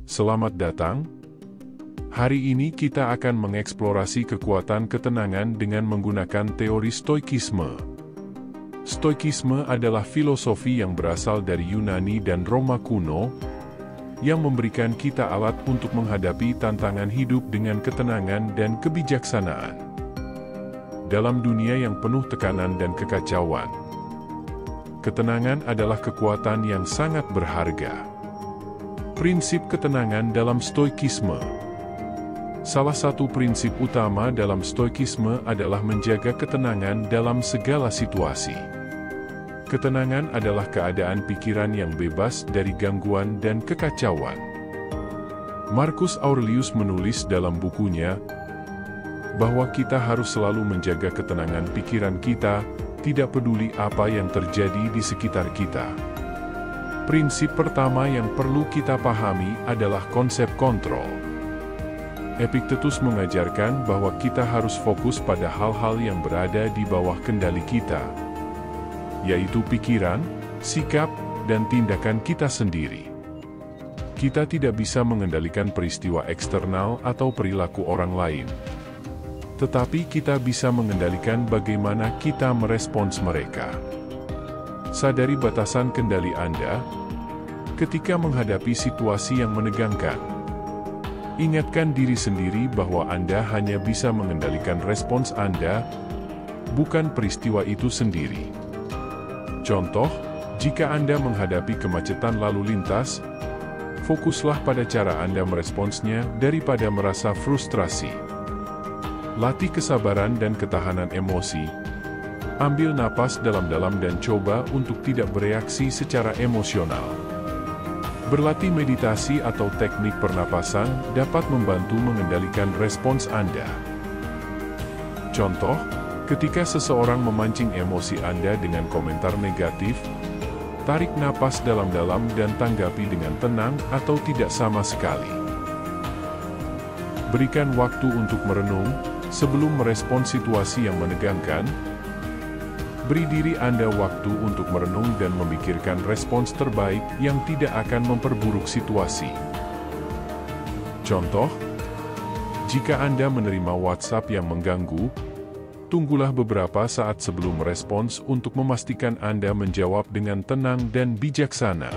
Selamat datang. Hari ini kita akan mengeksplorasi kekuatan ketenangan dengan menggunakan teori Stoikisme. Stoikisme adalah filosofi yang berasal dari Yunani dan Roma kuno, yang memberikan kita alat untuk menghadapi tantangan hidup dengan ketenangan dan kebijaksanaan. Dalam dunia yang penuh tekanan dan kekacauan, ketenangan adalah kekuatan yang sangat berharga. Prinsip ketenangan dalam Stoikisme. Salah satu prinsip utama dalam Stoikisme adalah menjaga ketenangan dalam segala situasi. Ketenangan adalah keadaan pikiran yang bebas dari gangguan dan kekacauan. Marcus Aurelius menulis dalam bukunya bahwa kita harus selalu menjaga ketenangan pikiran kita, tidak peduli apa yang terjadi di sekitar kita. Prinsip pertama yang perlu kita pahami adalah konsep kontrol. Epictetus mengajarkan bahwa kita harus fokus pada hal-hal yang berada di bawah kendali kita, yaitu pikiran, sikap, dan tindakan kita sendiri. Kita tidak bisa mengendalikan peristiwa eksternal atau perilaku orang lain, tetapi kita bisa mengendalikan bagaimana kita merespons mereka. Sadari batasan kendali Anda ketika menghadapi situasi yang menegangkan. Ingatkan diri sendiri bahwa Anda hanya bisa mengendalikan respons Anda, bukan peristiwa itu sendiri. Contoh, jika Anda menghadapi kemacetan lalu lintas, fokuslah pada cara Anda meresponsnya daripada merasa frustrasi. Latih kesabaran dan ketahanan emosi. Ambil napas dalam-dalam dan coba untuk tidak bereaksi secara emosional. Berlatih meditasi atau teknik pernapasan dapat membantu mengendalikan respons Anda. Contoh, ketika seseorang memancing emosi Anda dengan komentar negatif, tarik napas dalam-dalam dan tanggapi dengan tenang atau tidak sama sekali. Berikan waktu untuk merenung sebelum merespons situasi yang menegangkan. Beri diri Anda waktu untuk merenung dan memikirkan respons terbaik yang tidak akan memperburuk situasi. Contoh, jika Anda menerima WhatsApp yang mengganggu, tunggulah beberapa saat sebelum merespons untuk memastikan Anda menjawab dengan tenang dan bijaksana.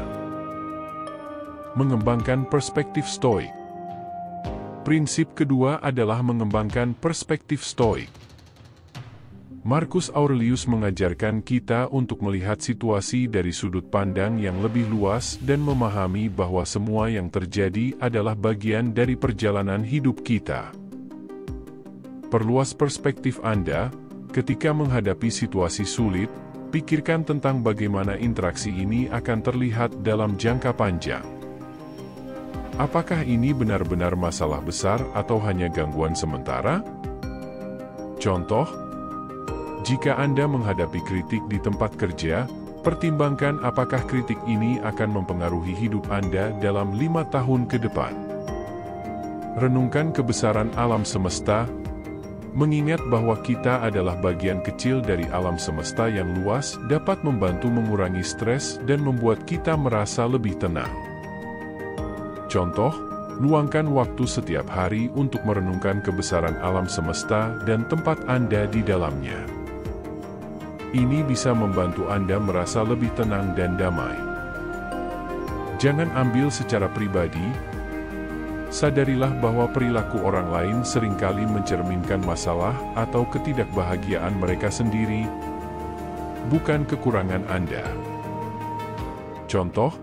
Mengembangkan perspektif Stoik. Prinsip kedua adalah mengembangkan perspektif Stoik. Marcus Aurelius mengajarkan kita untuk melihat situasi dari sudut pandang yang lebih luas dan memahami bahwa semua yang terjadi adalah bagian dari perjalanan hidup kita. Perluas perspektif Anda ketika menghadapi situasi sulit. Pikirkan tentang bagaimana interaksi ini akan terlihat dalam jangka panjang. Apakah ini benar-benar masalah besar atau hanya gangguan sementara? Contoh, jika Anda menghadapi kritik di tempat kerja, pertimbangkan apakah kritik ini akan mempengaruhi hidup Anda dalam 5 tahun ke depan. Renungkan kebesaran alam semesta, mengingat bahwa kita adalah bagian kecil dari alam semesta yang luas dapat membantu mengurangi stres dan membuat kita merasa lebih tenang. Contoh, luangkan waktu setiap hari untuk merenungkan kebesaran alam semesta dan tempat Anda di dalamnya. Ini bisa membantu Anda merasa lebih tenang dan damai. Jangan ambil secara pribadi. Sadarilah bahwa perilaku orang lain seringkali mencerminkan masalah atau ketidakbahagiaan mereka sendiri, bukan kekurangan Anda. Contoh,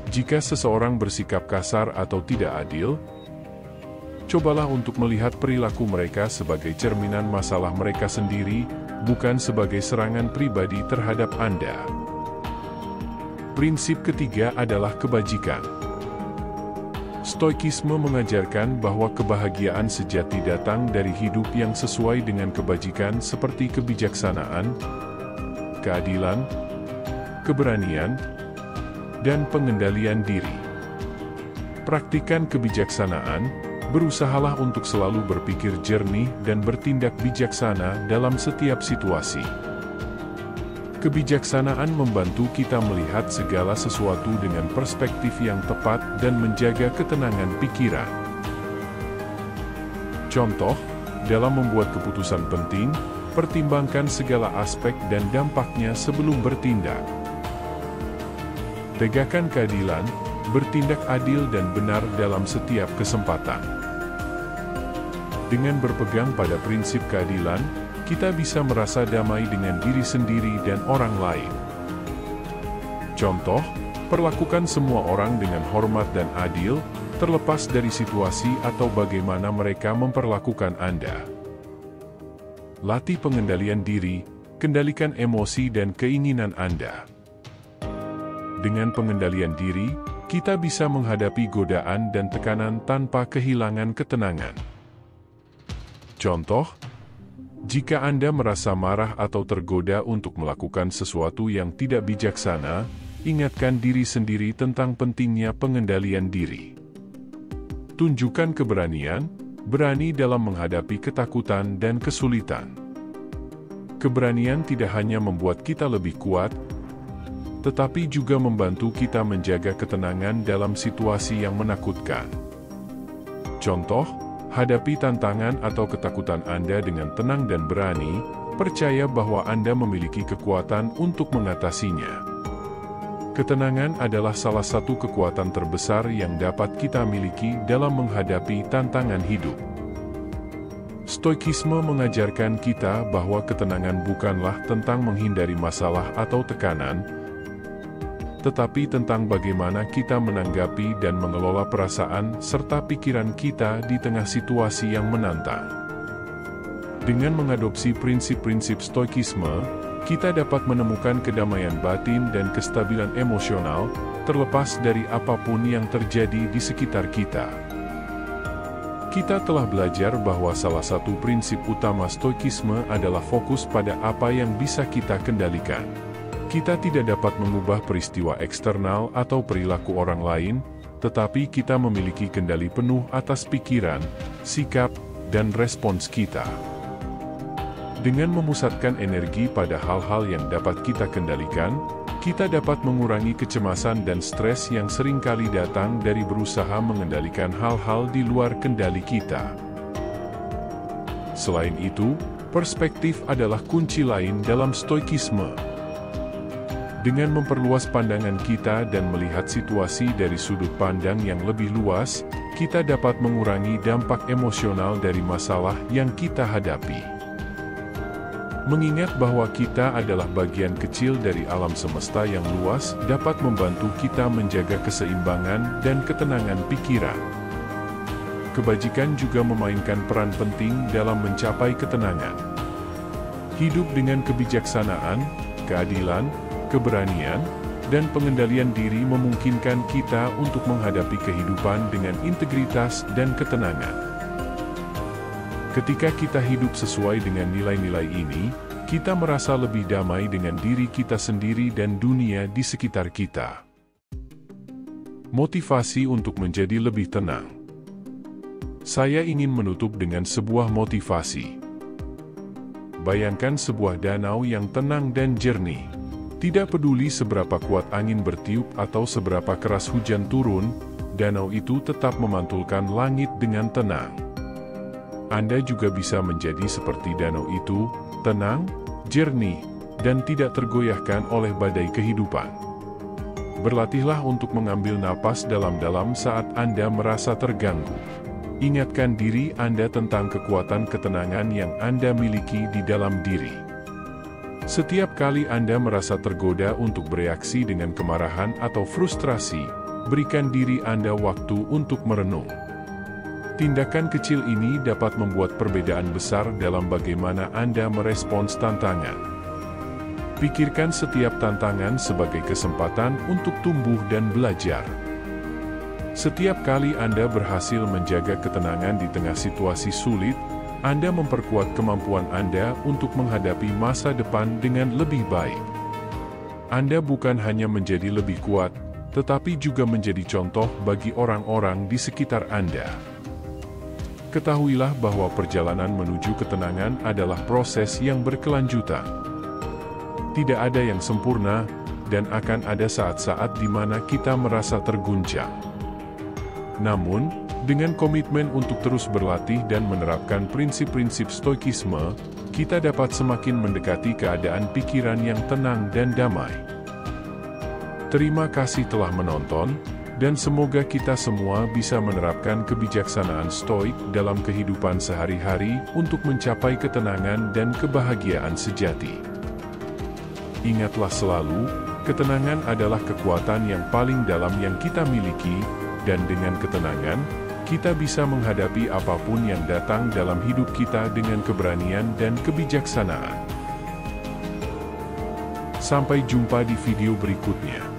jika seseorang bersikap kasar atau tidak adil, cobalah untuk melihat perilaku mereka sebagai cerminan masalah mereka sendiri, bukan sebagai serangan pribadi terhadap Anda. Prinsip ketiga adalah kebajikan. Stoikisme mengajarkan bahwa kebahagiaan sejati datang dari hidup yang sesuai dengan kebajikan seperti kebijaksanaan, keadilan, keberanian, dan pengendalian diri. Praktikan kebijaksanaan. Berusahalah untuk selalu berpikir jernih dan bertindak bijaksana dalam setiap situasi. Kebijaksanaan membantu kita melihat segala sesuatu dengan perspektif yang tepat dan menjaga ketenangan pikiran. Contoh, dalam membuat keputusan penting, pertimbangkan segala aspek dan dampaknya sebelum bertindak. Tegakkan keadilan, bertindak adil dan benar dalam setiap kesempatan. Dengan berpegang pada prinsip keadilan, kita bisa merasa damai dengan diri sendiri dan orang lain. Contoh, perlakukan semua orang dengan hormat dan adil, terlepas dari situasi atau bagaimana mereka memperlakukan Anda. Latih pengendalian diri, kendalikan emosi dan keinginan Anda. Dengan pengendalian diri, kita bisa menghadapi godaan dan tekanan tanpa kehilangan ketenangan. Contoh, jika Anda merasa marah atau tergoda untuk melakukan sesuatu yang tidak bijaksana, ingatkan diri sendiri tentang pentingnya pengendalian diri. Tunjukkan keberanian, berani dalam menghadapi ketakutan dan kesulitan. Keberanian tidak hanya membuat kita lebih kuat, tetapi juga membantu kita menjaga ketenangan dalam situasi yang menakutkan. Contoh, hadapi tantangan atau ketakutan Anda dengan tenang dan berani, percaya bahwa Anda memiliki kekuatan untuk mengatasinya. Ketenangan adalah salah satu kekuatan terbesar yang dapat kita miliki dalam menghadapi tantangan hidup. Stoikisme mengajarkan kita bahwa ketenangan bukanlah tentang menghindari masalah atau tekanan, tetapi tentang bagaimana kita menanggapi dan mengelola perasaan serta pikiran kita di tengah situasi yang menantang. Dengan mengadopsi prinsip-prinsip stoikisme, kita dapat menemukan kedamaian batin dan kestabilan emosional, terlepas dari apapun yang terjadi di sekitar kita. Kita telah belajar bahwa salah satu prinsip utama stoikisme adalah fokus pada apa yang bisa kita kendalikan. Kita tidak dapat mengubah peristiwa eksternal atau perilaku orang lain, tetapi kita memiliki kendali penuh atas pikiran, sikap, dan respons kita. Dengan memusatkan energi pada hal-hal yang dapat kita kendalikan, kita dapat mengurangi kecemasan dan stres yang seringkali datang dari berusaha mengendalikan hal-hal di luar kendali kita. Selain itu, perspektif adalah kunci lain dalam stoikisme. Dengan memperluas pandangan kita dan melihat situasi dari sudut pandang yang lebih luas, kita dapat mengurangi dampak emosional dari masalah yang kita hadapi. Mengingat bahwa kita adalah bagian kecil dari alam semesta yang luas dapat membantu kita menjaga keseimbangan dan ketenangan pikiran. Kebajikan juga memainkan peran penting dalam mencapai ketenangan. Hidup dengan kebijaksanaan, keadilan, keberanian, dan pengendalian diri memungkinkan kita untuk menghadapi kehidupan dengan integritas dan ketenangan. Ketika kita hidup sesuai dengan nilai-nilai ini, kita merasa lebih damai dengan diri kita sendiri dan dunia di sekitar kita. Motivasi untuk menjadi lebih tenang. Saya ingin menutup dengan sebuah motivasi. Bayangkan sebuah danau yang tenang dan jernih. Tidak peduli seberapa kuat angin bertiup atau seberapa keras hujan turun, danau itu tetap memantulkan langit dengan tenang. Anda juga bisa menjadi seperti danau itu, tenang, jernih, dan tidak tergoyahkan oleh badai kehidupan. Berlatihlah untuk mengambil napas dalam-dalam saat Anda merasa terganggu. Ingatkan diri Anda tentang kekuatan ketenangan yang Anda miliki di dalam diri. Setiap kali Anda merasa tergoda untuk bereaksi dengan kemarahan atau frustrasi, berikan diri Anda waktu untuk merenung. Tindakan kecil ini dapat membuat perbedaan besar dalam bagaimana Anda merespons tantangan. Pikirkan setiap tantangan sebagai kesempatan untuk tumbuh dan belajar. Setiap kali Anda berhasil menjaga ketenangan di tengah situasi sulit, Anda memperkuat kemampuan Anda untuk menghadapi masa depan dengan lebih baik. Anda bukan hanya menjadi lebih kuat, tetapi juga menjadi contoh bagi orang-orang di sekitar Anda. Ketahuilah bahwa perjalanan menuju ketenangan adalah proses yang berkelanjutan. Tidak ada yang sempurna, dan akan ada saat-saat di mana kita merasa terguncang. Namun, dengan komitmen untuk terus berlatih dan menerapkan prinsip-prinsip stoikisme, kita dapat semakin mendekati keadaan pikiran yang tenang dan damai. Terima kasih telah menonton, dan semoga kita semua bisa menerapkan kebijaksanaan stoik dalam kehidupan sehari-hari untuk mencapai ketenangan dan kebahagiaan sejati. Ingatlah selalu, ketenangan adalah kekuatan yang paling dalam yang kita miliki, dan dengan ketenangan, kita bisa menghadapi apapun yang datang dalam hidup kita dengan keberanian dan kebijaksanaan. Sampai jumpa di video berikutnya.